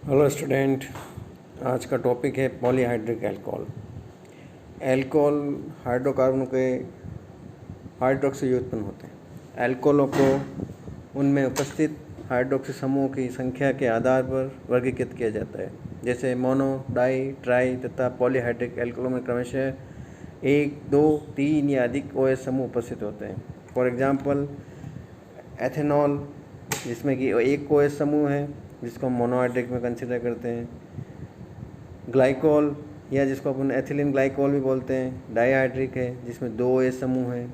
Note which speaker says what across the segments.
Speaker 1: Hello student. आज का topic है पॉलीहाइड्रिक अल्कोहल। अल्कोहल हाइड्रोकार्बन के हाइड्रोक्सी उत्पन्न होते हैं। अल्कोहलों को उनमें उपस्थित हाइड्रोक्सी समूहों की संख्या के आधार पर वर्गीकृत किया जाता है। जैसे मोनो, डाई, ट्राई तथा पॉलीहाइड्रिक अल्कोहलों में क्रमशः 1, 2, 3 या अधिक OH समूह उपस्थित होते हैं। फॉर एग्जाम्पल एथेनॉल, जिसमें कि एक OH समूह है जिसको हम मोनोहाइड्रिक में कंसिडर करते हैं। ग्लाइकोल या जिसको अपन एथिलीन ग्लाइकोल भी बोलते हैं, डाईहाइड्रिक है जिसमें 2 OH समूह हैं।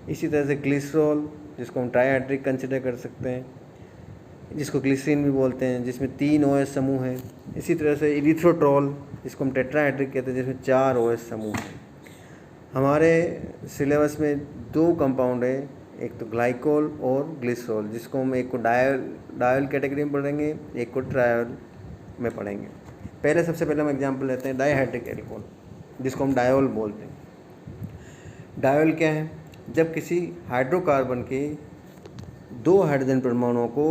Speaker 1: इसी तरह से ग्लिसरॉल, जिसको हम ट्राईहाइड्रिक कंसिडर कर सकते हैं, जिसको ग्लिसरीन भी बोलते हैं, जिसमें 3 OH समूह हैं। इसी तरह से इरिथ्रोट्रॉल, जिसको हम टेट्राहाइड्रिक कहते हैं, जिसमें 4 OH समूह हैं। हमारे सिलेबस में 2 कंपाउंड है, एक तो ग्लाइकोल और ग्लिसरॉल, जिसको हम एक को डायल कैटेगरी में पढ़ेंगे, एक को ट्रायल में पढ़ेंगे। सबसे पहले हम एग्जांपल लेते हैं डाईहाइड्रिक अल्कोहल, जिसको हम डायोल बोलते हैं। डायोल क्या है? जब किसी हाइड्रोकार्बन के 2 हाइड्रोजन परमाणुओं को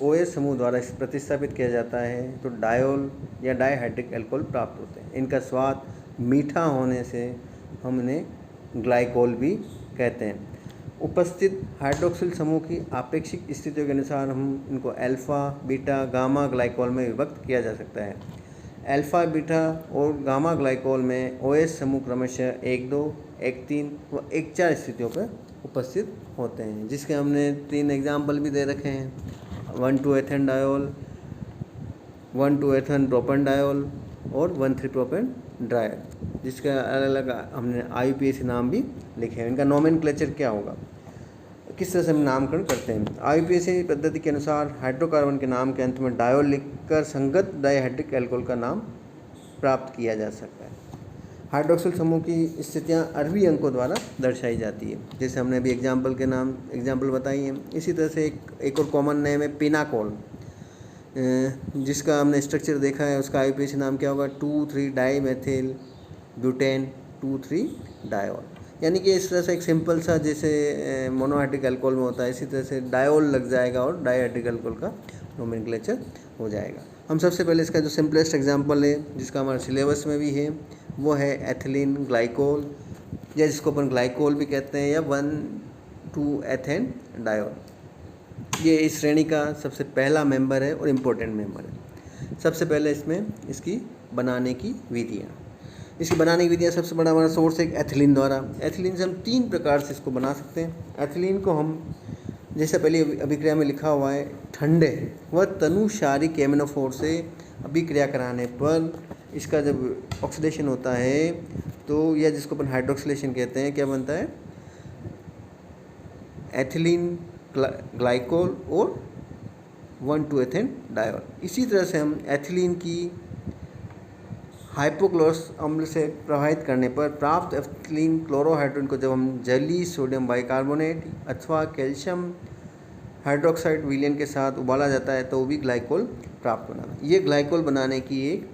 Speaker 1: OH समूह द्वारा प्रतिस्थापित किया जाता है तो डायोल या डाईहाइड्रिक अल्कोहल प्राप्त होते हैं। इनका स्वाद मीठा होने से हम इन्हें ग्लाइकोल भी कहते हैं। उपस्थित हाइड्रोक्सिल समूह की आपेक्षिक स्थितियों के अनुसार हम इनको अल्फ़ा, बीटा, गामा ग्लाइकोल में विभक्त किया जा सकता है। अल्फ़ा, बीटा और गामा ग्लाइकोल में OH समूह क्रमशः 1, 2, 1, 3 व 1, 4 स्थितियों पर उपस्थित होते हैं, जिसके हमने 3 एग्जाम्पल भी दे रखे हैं। 1,2 ethane diol, 1,2 ethane propane diol और 1,3 प्रोपेन ड्रायल, जिसका अलग अलग हमने IUPAC नाम भी लिखे हैं। इनका नोमेनक्लेचर क्या होगा, किस तरह से हम नामकरण करते हैं? IUPAC पद्धति के अनुसार हाइड्रोकार्बन के नाम के अंत में डायोल लिखकर संगत डाईहाइड्रिक अल्कोहल का नाम प्राप्त किया जा सकता है। हाइड्रोक्सिल समूह की स्थितियां अरबी अंकों द्वारा दर्शाई जाती है, जैसे हमने अभी एग्जाम्पल बताई हैं। इसी तरह से एक और कॉमन नेम है पिनाकोल, जिसका हमने स्ट्रक्चर देखा है। उसका IUPAC नाम क्या होगा? 2,3 डाई मेथिल ब्यूटेन 2,3 डायोल। यानी कि इस तरह से एक सिंपल सा जैसे मोनोहाइड्रिक अल्कोहल में होता है, इसी तरह से डायोल लग जाएगा और डाईहाइड्रिक अल्कोहल का नोमेनक्लेचर हो जाएगा। हम सबसे पहले इसका जो सिंपलेस्ट एग्जांपल है, जिसका हमारे सिलेबस में भी है, वो है एथिलीन ग्लाइकोल, या जिसको अपन ग्लाइकोल भी कहते हैं, या 1,2 एथेन डायोल। ये इस श्रेणी का सबसे पहला मेंबर है और इम्पोर्टेंट मेंबर है। सबसे पहले इसमें इसकी बनाने की विधियाँ सबसे बड़ा हमारा सोर्स है एथिलीन द्वारा। एथिलीन से हम 3 प्रकार से इसको बना सकते हैं। एथिलीन को हम, जैसे पहले अभिक्रिया में लिखा हुआ है, ठंडे व तनुसारिक एमिनोफोर से अभिक्रिया कराने पर इसका जब ऑक्सीडेशन होता है तो यह, जिसको अपन हाइड्रोक्सिलेशन कहते हैं, क्या बनता है? एथिलीन ग्लाइकोल और 1,2 एथेन डायोल। इसी तरह से हम एथिलीन की हाइपोक्लोरस अम्ल से प्रभावित करने पर प्राप्त एथिलीन क्लोरोहाइड्रोजन को जब हम जलीय सोडियम बाइकार्बोनेट अथवा कैल्शियम हाइड्रोक्साइड विलयन के साथ उबाला जाता है तो वो भी ग्लाइकोल प्राप्त बनाना। ये ग्लाइकोल बनाने की एक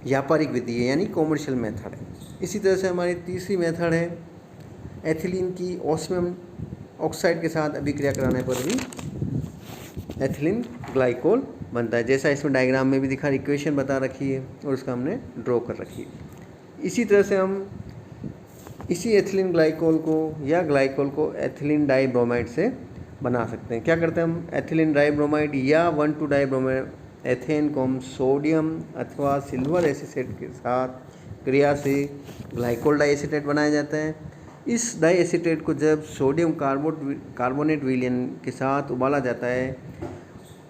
Speaker 1: व्यापारिक विधि है, यानी कॉमर्शियल मेथड है। इसी तरह से हमारी तीसरी मेथड है एथिलीन की ऑस्मियम ऑक्साइड के साथ अभिक्रिया कराने पर भी एथिलीन ग्लाइकोल बनता है, जैसा इसमें डायग्राम में भी दिखा, इक्वेशन बता रखी है और उसका हमने ड्रॉ कर रखी है। इसी तरह से हम इसी एथिलीन ग्लाइकोल को या ग्लाइकोल को एथिलीन डाइब्रोमाइड से बना सकते हैं। क्या करते हैं हम? एथिलीन डाइब्रोमाइड या 1,2 डाइब्रोमाइड एथेन को हम सोडियम अथवा सिल्वर एसीटेट के साथ क्रिया से ग्लाइकोल डाइएसीटेट बनाया जाता है। इस डाइएसीटेट को जब सोडियम कार्बोनेट विलयन के साथ उबाला जाता है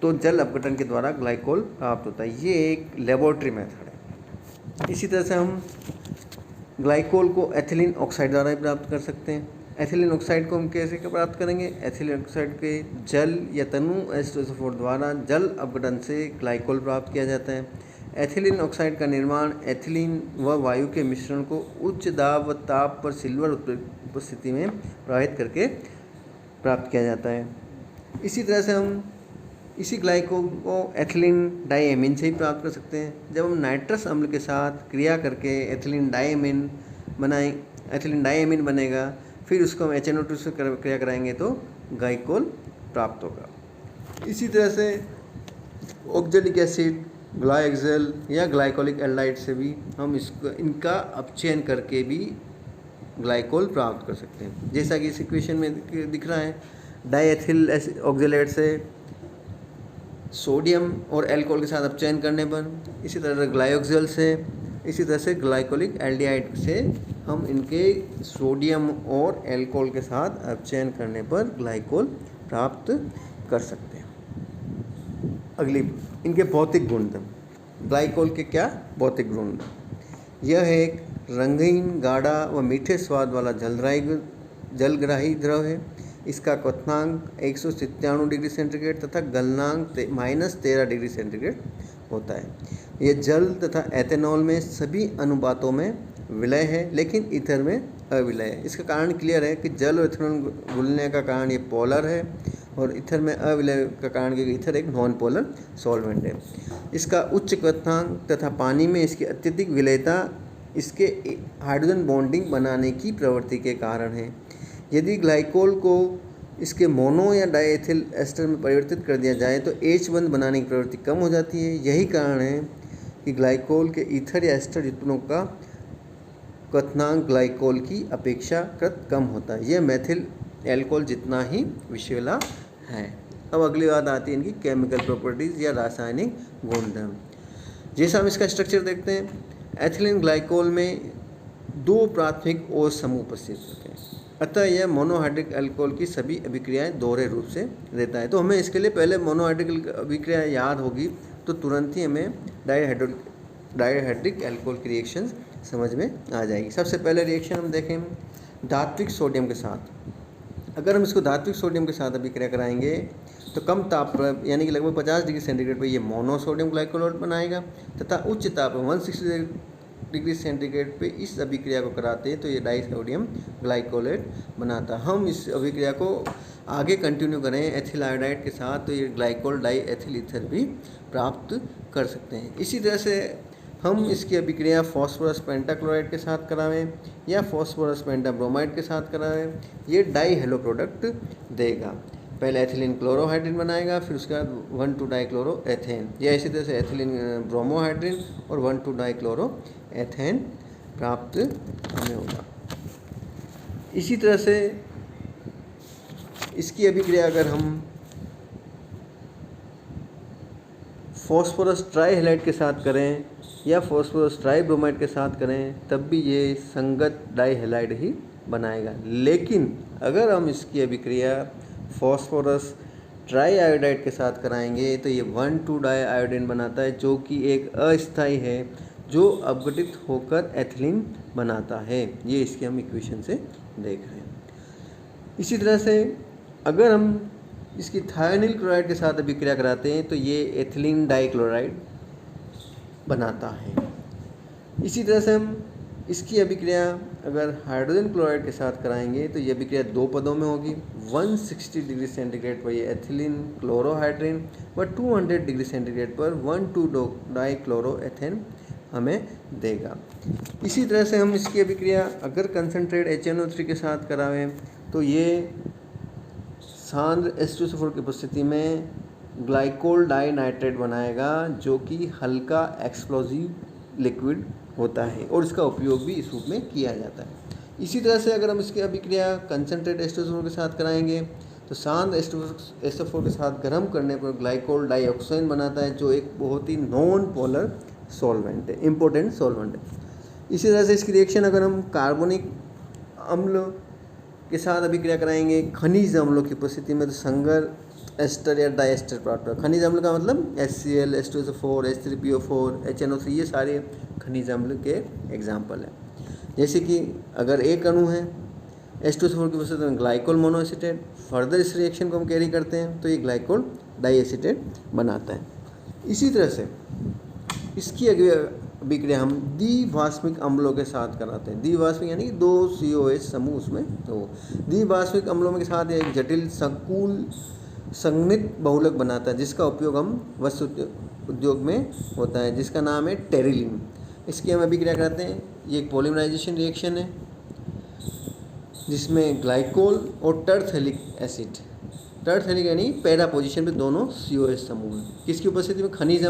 Speaker 1: तो जल अपघटन के द्वारा ग्लाइकोल प्राप्त होता है। ये एक लेबोरेटरी मेथड है। इसी तरह से हम ग्लाइकोल को एथिलीन ऑक्साइड द्वारा भी प्राप्त कर सकते हैं। एथिलीन ऑक्साइड को हम कैसे प्राप्त करेंगे? एथिलीन ऑक्साइड के जल या तनु एस्टोसोफोर द्वारा जल अपघटन से ग्लाइकोल प्राप्त किया जाता है। एथिलीन ऑक्साइड का निर्माण एथिलीन व वायु के मिश्रण को उच्च दाब व ताप पर सिल्वर उपस्थिति में प्रवाहित करके प्राप्त किया जाता है। इसी तरह से हम इसी ग्लाइकोल को एथिलीन डाइएमीन से ही प्राप्त कर सकते हैं। जब हम नाइट्रस अम्ल के साथ क्रिया करके एथिलीन डाइएमीन बनेगा, फिर उसको हम HNO2 से क्रिया कराएंगे तो ग्लाइकोल प्राप्त होगा। इसी तरह से ऑक्जेलिक एसिड ग्लाइक्सिल या ग्लाइकोलिक एल्डिहाइड से भी हम इनका अपचयन करके भी ग्लाइकोल प्राप्त कर सकते हैं। जैसा कि इस इक्वेशन में दिख रहा है, डाईएथिल ऑक्जेलेट से सोडियम और एल्कोहल के साथ अपचयन करने पर, इसी तरह ग्लाइकोक्सिल से, इसी तरह से ग्लाइकोलिक एल्डिहाइड से हम इनके सोडियम और एल्कोहल के साथ अपचयन करने पर ग्लाइकोल प्राप्त कर सकते हैं। अगली, इनके भौतिक गुणधर्म। ग्लाइकोल के क्या भौतिक गुणधर्म? यह एक रंगीन, गाढ़ा व मीठे स्वाद वाला जलग्राही द्रव है। इसका क्वथनांक 197 डिग्री सेंटीग्रेड तथा गलनांक -13 डिग्री सेंटीग्रेड होता है। यह जल तथा एथेनॉल में सभी अनुपातों में विलय है, लेकिन ईथर में अविलय है। इसका कारण क्लियर है कि जल और एथेनॉल घुलने का कारण ये पोलर है, और ईथर में अविलय का कारण क्योंकि ईथर एक नॉन पोलर सॉल्वेंट है। इसका उच्च क्वथनांक तथा पानी में इसकी अत्यधिक विलयता इसके हाइड्रोजन बॉन्डिंग बनाने की प्रवृत्ति के कारण है। यदि ग्लाइकोल को इसके मोनो या डाईएथिल एस्टर में परिवर्तित कर दिया जाए तो H बनाने की प्रवृत्ति कम हो जाती है। यही कारण है कि ग्लाइकोल के ईथर या एस्टर युग्मों का क्वथनांक ग्लाइकोल की अपेक्षाकृत कम होता है। यह मेथिल एल्कोहल जितना ही विषैला है। अब अगली बात आती है इनकी केमिकल प्रॉपर्टीज़ या रासायनिक गुणधर्म। जैसा हम इसका स्ट्रक्चर देखते हैं, एथिलीन ग्लाइकोल में 2 प्राथमिक OH समूह उपस्थित होते हैं, अतः यह मोनोहाइड्रिक अल्कोहल की सभी अभिक्रियाएं दोहरे रूप से देता है। तो हमें इसके लिए पहले मोनोहाइड्रिक अभिक्रिया याद होगी तो तुरंत ही हमें डाईहाइड्रिक अल्कोहल की रिएक्शन समझ में आ जाएगी। सबसे पहले रिएक्शन हम देखें धात्विक सोडियम के साथ। अगर हम इसको धात्विक सोडियम के साथ अभिक्रिया कराएंगे तो कम ताप पर यानी कि लगभग 50 डिग्री सेंटीग्रेड पर ये मोनोसोडियम ग्लाइकोलेट बनाएगा, तथा उच्च ताप पर 160 डिग्री सेंटीग्रेड पे इस अभिक्रिया को कराते हैं तो ये डाईसोडियम ग्लाइकोलेट बनाता है। हम इस अभिक्रिया को आगे कंटिन्यू करें एथिल आयोडाइड के साथ तो ये ग्लाइकोल डाई एथिल ईथर भी प्राप्त कर सकते हैं। इसी तरह से हम इसकी अभिक्रिया फॉस्फोरस पेंटाक्लोराइड के साथ करावें या फॉस्फोरस पेंटाब्रोमाइड के साथ करावें, ये डाई हेलो प्रोडक्ट देगा। पहले एथिलीन क्लोरोहाइड्रिन बनाएगा, फिर उसके बाद 1,2-डाइक्लोरोएथेन, या इसी तरह से एथिलीन ब्रोमोहाइड्रिन और 1,2-डाइक्लोरोएथेन प्राप्त हमें होगा। इसी तरह से इसकी अभिक्रिया अगर हम फॉस्फोरस ट्राईहेलाइड के साथ करें या फॉस्फोरस ट्राईब्रोमाइड के साथ करें तब भी ये संगत डाईहेलाइड ही बनाएगा। लेकिन अगर हम इसकी अभिक्रिया फॉस्फोरस ट्राई आयोडाइड के साथ कराएंगे तो ये 1,2-डाई आयोडीन बनाता है, जो कि एक अस्थायी है जो अपघटित होकर एथिलीन बनाता है। ये इसकी हम इक्वेशन से देख रहे हैं। इसी तरह से अगर हम इसकी थायोनिल क्लोराइड के साथ अभिक्रिया कराते हैं तो ये एथिलीन डाइक्लोराइड बनाता है। इसी तरह से हम इसकी अभिक्रिया अगर हाइड्रोजन क्लोराइड के साथ कराएंगे तो ये अभिक्रिया 2 पदों में होगी। 160 डिग्री सेंटीग्रेड पर ये एथिलीन क्लोरोहाइड्रिन व 200 डिग्री सेंटीग्रेड पर 1,2-डाइक्लोरोएथेन हमें देगा। इसी तरह से हम इसकी अभिक्रिया अगर कंसनट्रेट HNO3 के साथ करावें तो ये सांद्र H2SO4 की उपस्थिति में ग्लाइकोल डाई नाइट्रेट बनाएगा, जो कि हल्का एक्सप्लोजिव लिक्विड होता है और इसका उपयोग भी इस रूप में किया जाता है। इसी तरह से अगर हम इसकी अभिक्रिया कंसनट्रेट H2SO4 के साथ कराएंगे तो सांद्र H2SO4 के साथ गर्म करने पर ग्लाइकोल डाइऑक्साइन बनाता है, जो एक बहुत ही नॉन पोलर सॉल्वेंट है, इम्पोर्टेंट सॉल्वेंट है। इसी तरह से इसकी रिएक्शन अगर हम कार्बोनिक अम्ल के साथ अभिक्रिया कराएंगे खनिज अम्लों की उपस्थिति में तो संकर एस्टर या डाइएस्टर प्राप्त होगा। खनिज अम्ल का मतलब HCl, H2SO4, H3PO4, HNO3, ये सारे खनिज अम्ल के एग्जाम्पल हैं। जैसे कि अगर एक अणु है H2SO4 की उपस्थिति में ग्लाइकोल मोनोएसिटेट, फर्दर इस रिएक्शन को हम कैरी करते हैं तो ये ग्लाइकोल डाइएसिटेट बनाता है। इसी तरह से इसकी अभिक्रिया हम द्विभाषिक अम्लों के साथ कराते हैं। द्विभाषिक यानी कि 2 COH समूह उसमें हो। द्विभाषिक अम्लों के साथ एक जटिल संकुल संघनित बहुलक बनाता है, जिसका उपयोग हम वस्त्र उद्योग में होता है, जिसका नाम है टेरिलीन। इसकी हम अभिक्रिया कराते हैं। ये एक पॉलीमराइजेशन रिएक्शन है जिसमें ग्लाइकोल और टर्थिलिक एसिड टर्टरिक यानी पैरा पोजीशन पे दोनों COH समूह हैं। किसकी उपस्थिति में? खनिज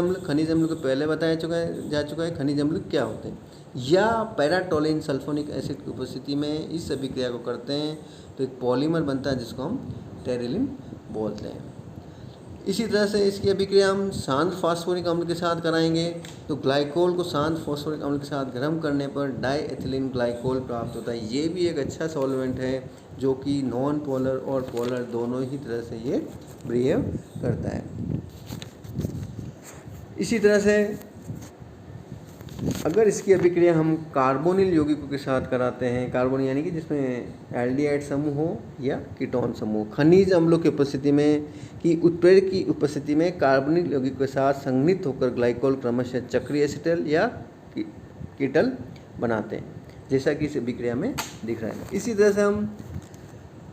Speaker 1: अम्ल को पहले बताया जा चुका है खनिज अम्ल क्या होते हैं, या पैराटोलिन सल्फोनिक एसिड की उपस्थिति में इस अभिक्रिया को करते हैं तो एक पॉलीमर बनता है जिसको हम टेरिलिन बोलते हैं। इसी तरह से इसकी अभिक्रिया हम शांत फास्फोरिक अम्ल के साथ कराएंगे तो ग्लाइकोल को शांत फास्फोरिक अम्ल के साथ गर्म करने पर डाईएथिलीन ग्लाइकोल प्राप्त होता है। ये भी एक अच्छा सॉल्वेंट है जो कि नॉन पोलर और पोलर दोनों ही तरह से ये बिहेव करता है। इसी तरह से अगर इसकी अभिक्रिया हम कार्बोनिल यौगिकों के साथ कराते हैं, कार्बोनिल यानी कि जिसमें एल्डिहाइड समूह हो या कीटोन समूह, खनिज अम्लों की उपस्थिति में कि उत्प्रेरक की उपस्थिति में कार्बोनिल यौगिक के साथ संघनित होकर ग्लाइकोल क्रमशः चक्रीय एसिटल या कीटल बनाते हैं, जैसा कि इस अभिक्रिया में दिख रहा है। इसी तरह से हम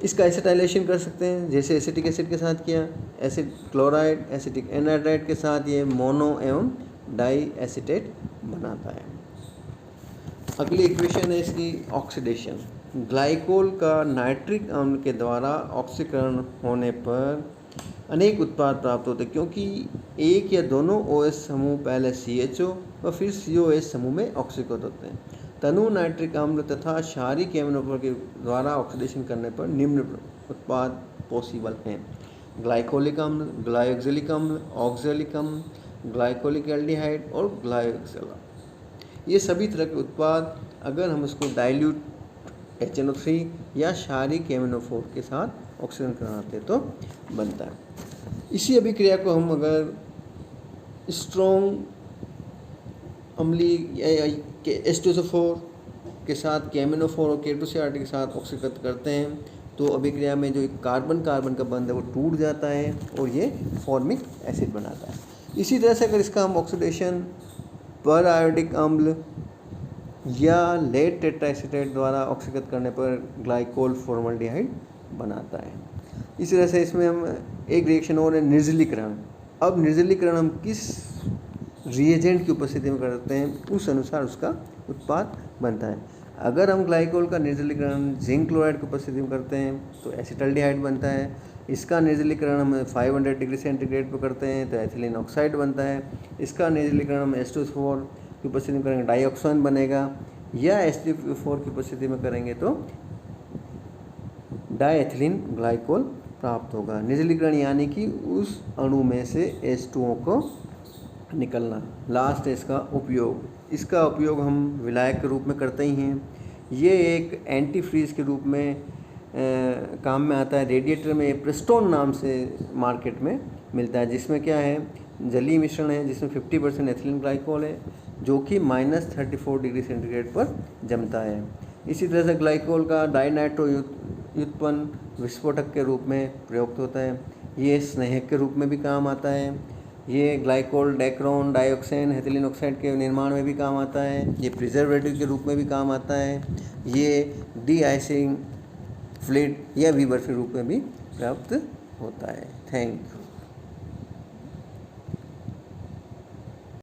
Speaker 1: इसका एसिटाइलेशन कर सकते हैं, जैसे एसिटिक एसिड के साथ किया, एसिड क्लोराइड एसिटिक एनहाइड्राइड के साथ ये मोनो एवं डाई एसिटेट बनाता है। अगली इक्वेशन है इसकी ऑक्सीडेशन। ग्लाइकोल का नाइट्रिक अम्ल के द्वारा ऑक्सीकरण होने पर अनेक उत्पाद प्राप्त होते हैं, क्योंकि एक या दोनों OH समूह पहले CHO व फिर COH समूह में ऑक्सीकृत होते हैं। तनु नाइट्रिक अम्ल तथा क्षारीय एमिनोफोर के द्वारा ऑक्सीडेशन करने पर निम्न उत्पाद पॉसिबल हैं: ग्लाइकोलिक अम्ल, ग्लाइक्सिलिक अम्ल, ऑक्सैलिक अम्ल, ग्लाइकोलिक एल्डिहाइड और ग्लाइकोक्सिला। ये सभी तरह के उत्पाद अगर हम इसको डाइल्यूट HNO3 या क्षारीय एमिनोफोर के साथ ऑक्सीजन कराते तो बनता है। इसी अभिक्रिया को हम अगर स्ट्रॉन्ग अम्लीय H2SO4 के साथ केमिनोफोर और K2CRT के साथ ऑक्सीकृत करते हैं तो अभिक्रिया में जो एक कार्बन कार्बन का बंध है वो टूट जाता है और ये फॉर्मिक एसिड बनाता है। इसी तरह से अगर इसका हम ऑक्सीडेशन पर आयोडिक अम्ल या लेड टेट्राएसिटेट द्वारा ऑक्सीकृत करने पर ग्लाइकोल फॉर्मल्डिहाइड बनाता है। इसी तरह से इसमें हम एक रिएक्शन और है निर्जलीकरण। अब निर्जलीकरण हम किस रिएजेंट की उपस्थिति में करते हैं उस अनुसार उसका उत्पाद बनता है। अगर हम ग्लाइकोल का निर्जलीकरण जिंक क्लोराइड की उपस्थिति में करते हैं तो एसिटल्डिहाइड बनता है। इसका निर्जलीकरण हम 500 डिग्री सेंटीग्रेड पर करते हैं तो एथिलीन ऑक्साइड बनता है। इसका निर्जलीकरण हम H2SO4 की उपस्थिति में करेंगे डाइऑक्साइन बनेगा, या H3PO4 की उपस्थिति में करेंगे तो डाईएथिलीन ग्लाइकोल प्राप्त होगा। निर्जलीकरण यानी कि उस अणु में से H2O को निकलना। लास्ट है इसका उपयोग। इसका उपयोग हम विलायक के रूप में करते ही हैं। ये एक एंटी फ्रीज के रूप में काम में आता है। रेडिएटर में प्रेस्टोन नाम से मार्केट में मिलता है, जिसमें क्या है जलीय मिश्रण है जिसमें 50% एथिलीन ग्लाइकोल है जो कि -34 डिग्री सेंटीग्रेड पर जमता है। इसी तरह से ग्लाइकोल का डाइनाइट्रो व्युत्पन्न विस्फोटक के रूप में प्रयुक्त होता है। ये स्नेहक के रूप में भी काम आता है। ये ग्लाइकोल डेक्रोन डाइऑक्सेन एथिलीन ऑक्साइड के निर्माण में भी काम आता है। ये प्रिजर्वेटिव के रूप में भी काम आता है। ये डी आइसिंग फ्लूइड या वीवर के रूप में भी प्राप्त होता है। Thank you.